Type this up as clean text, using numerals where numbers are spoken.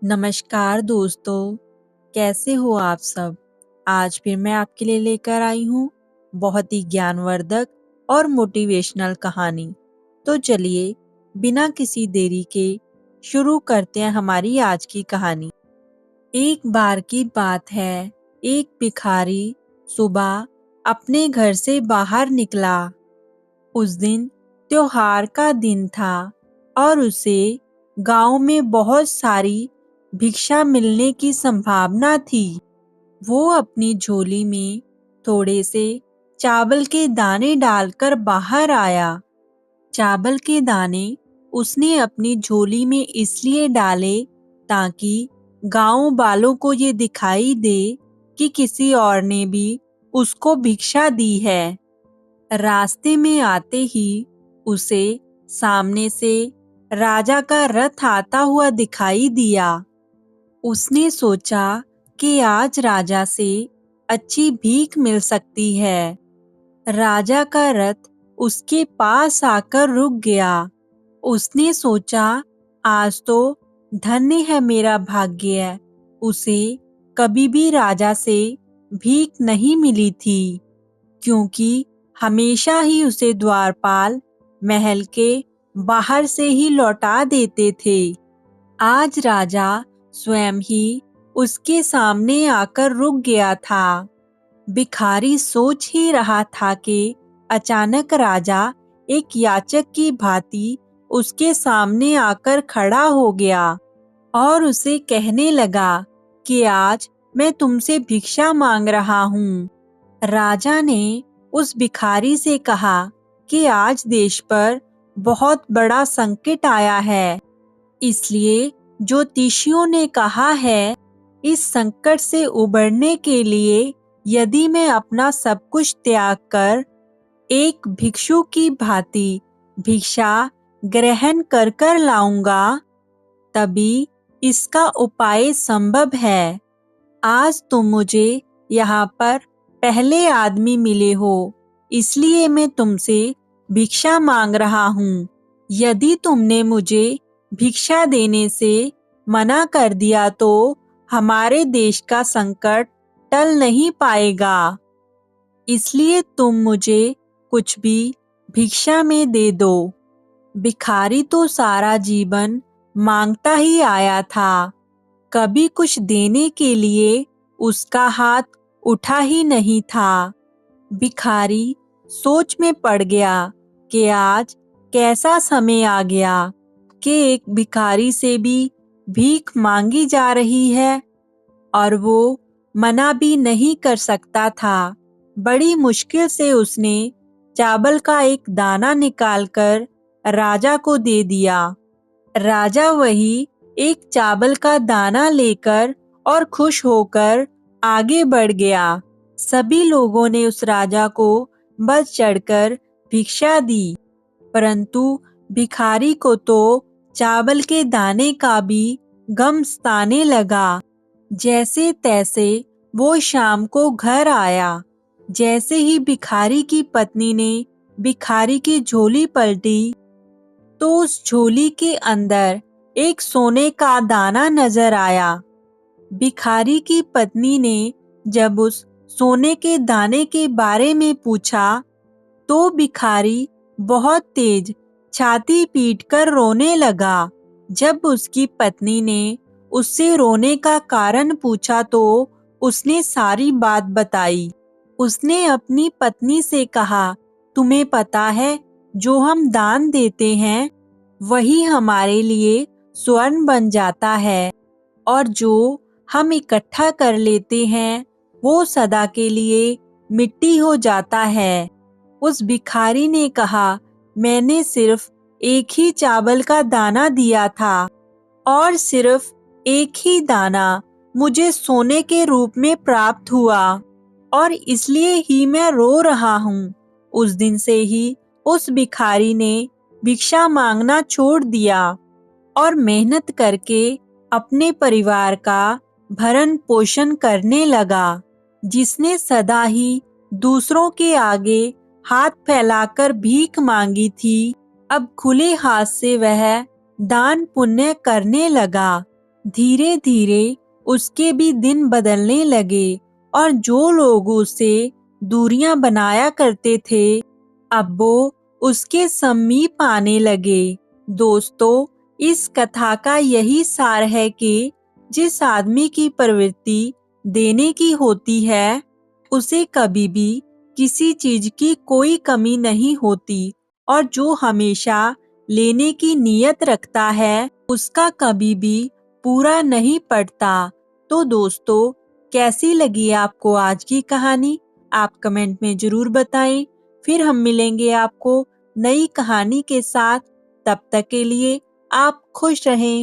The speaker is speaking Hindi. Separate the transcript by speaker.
Speaker 1: नमस्कार दोस्तों, कैसे हो आप सब? आज फिर मैं आपके लिए लेकर आई हूँ बहुत ही ज्ञानवर्धक और मोटिवेशनल कहानी। तो चलिए बिना किसी देरी के शुरू करते हैं हमारी आज की कहानी। एक बार की बात है, एक भिखारी सुबह अपने घर से बाहर निकला। उस दिन त्योहार का दिन था और उसे गांव में बहुत सारी भिक्षा मिलने की संभावना थी। वो अपनी झोली में थोड़े से चावल के दाने डालकर बाहर आया। चावल के दाने उसने अपनी झोली में इसलिए डाले ताकि गांव वालों को ये दिखाई दे कि किसी और ने भी उसको भिक्षा दी है। रास्ते में आते ही उसे सामने से राजा का रथ आता हुआ दिखाई दिया। उसने सोचा कि आज राजा से अच्छी भीख मिल सकती है। राजा का रथ उसके पास आकर रुक गया। उसने सोचा, आज तो धन्य है मेरा भाग्य। उसे कभी भी राजा से भीख नहीं मिली थी, क्योंकि हमेशा ही उसे द्वारपाल महल के बाहर से ही लौटा देते थे। आज राजा स्वयं ही उसके सामने आकर रुक गया था। भिखारी सोच ही रहा था कि अचानक राजा एक याचक की भांति उसके सामने आकर खड़ा हो गया और उसे कहने लगा कि आज मैं तुमसे भिक्षा मांग रहा हूँ। राजा ने उस भिखारी से कहा कि आज देश पर बहुत बड़ा संकट आया है, इसलिए ज्योतिषियों ने कहा है, इस संकट से उबरने के लिए यदि मैं अपना सब कुछ त्याग कर एक भिक्षु की भांति भिक्षा ग्रहण कर कर लाऊंगा, तभी इसका उपाय संभव है। आज तुम मुझे यहाँ पर पहले आदमी मिले हो, इसलिए मैं तुमसे भिक्षा मांग रहा हूँ। यदि तुमने मुझे भिक्षा देने से मना कर दिया तो हमारे देश का संकट टल नहीं पाएगा। इसलिए तुम मुझे कुछ भी भिक्षा में दे दो। भिखारी तो सारा जीवन मांगता ही आया था, कभी कुछ देने के लिए उसका हाथ उठा ही नहीं था। भिखारी सोच में पड़ गया कि आज कैसा समय आ गया कि एक भिखारी से भी भीख मांगी जा रही है और वो मना भी नहीं कर सकता था। बड़ी मुश्किल से उसने चावल का एक दाना निकालकर राजा को दे दिया। राजा वही एक चावल का दाना लेकर और खुश होकर आगे बढ़ गया। सभी लोगों ने उस राजा को बढ़ चढ़कर भिक्षा दी, परंतु भिखारी को तो चावल के दाने का भी गम सताने लगा। जैसे तैसे वो शाम को घर आया। जैसे ही भिखारी की पत्नी ने भिखारी की झोली पलटी तो उस झोली के अंदर एक सोने का दाना नजर आया। भिखारी की पत्नी ने जब उस सोने के दाने के बारे में पूछा तो भिखारी बहुत तेज छाती पीटकर रोने लगा। जब उसकी पत्नी ने उससे रोने का कारण पूछा तो उसने सारी बात बताई। उसने अपनी पत्नी से कहा, तुम्हें पता है, जो हम दान देते हैं वही हमारे लिए स्वर्ण बन जाता है और जो हम इकट्ठा कर लेते हैं वो सदा के लिए मिट्टी हो जाता है। उस भिखारी ने कहा, मैंने सिर्फ एक ही चावल का दाना दिया था और सिर्फ एक ही दाना मुझे सोने के रूप में प्राप्त हुआ और इसलिए ही मैं रो रहा हूँ। उस दिन से ही उस भिखारी ने भिक्षा मांगना छोड़ दिया और मेहनत करके अपने परिवार का भरण पोषण करने लगा। जिसने सदा ही दूसरों के आगे हाथ फैलाकर भीख मांगी थी, अब खुले हाथ से वह दान पुण्य करने लगा। धीरे धीरे उसके भी दिन बदलने लगे और जो लोग उससे दूरियां बनाया करते थे अब वो उसके समीप आने लगे। दोस्तों, इस कथा का यही सार है कि जिस आदमी की प्रवृत्ति देने की होती है उसे कभी भी किसी चीज की कोई कमी नहीं होती और जो हमेशा लेने की नीयत रखता है उसका कभी भी पूरा नहीं पड़ता। तो दोस्तों, कैसी लगी आपको आज की कहानी? आप कमेंट में जरूर बताएं। फिर हम मिलेंगे आपको नई कहानी के साथ। तब तक के लिए आप खुश रहें।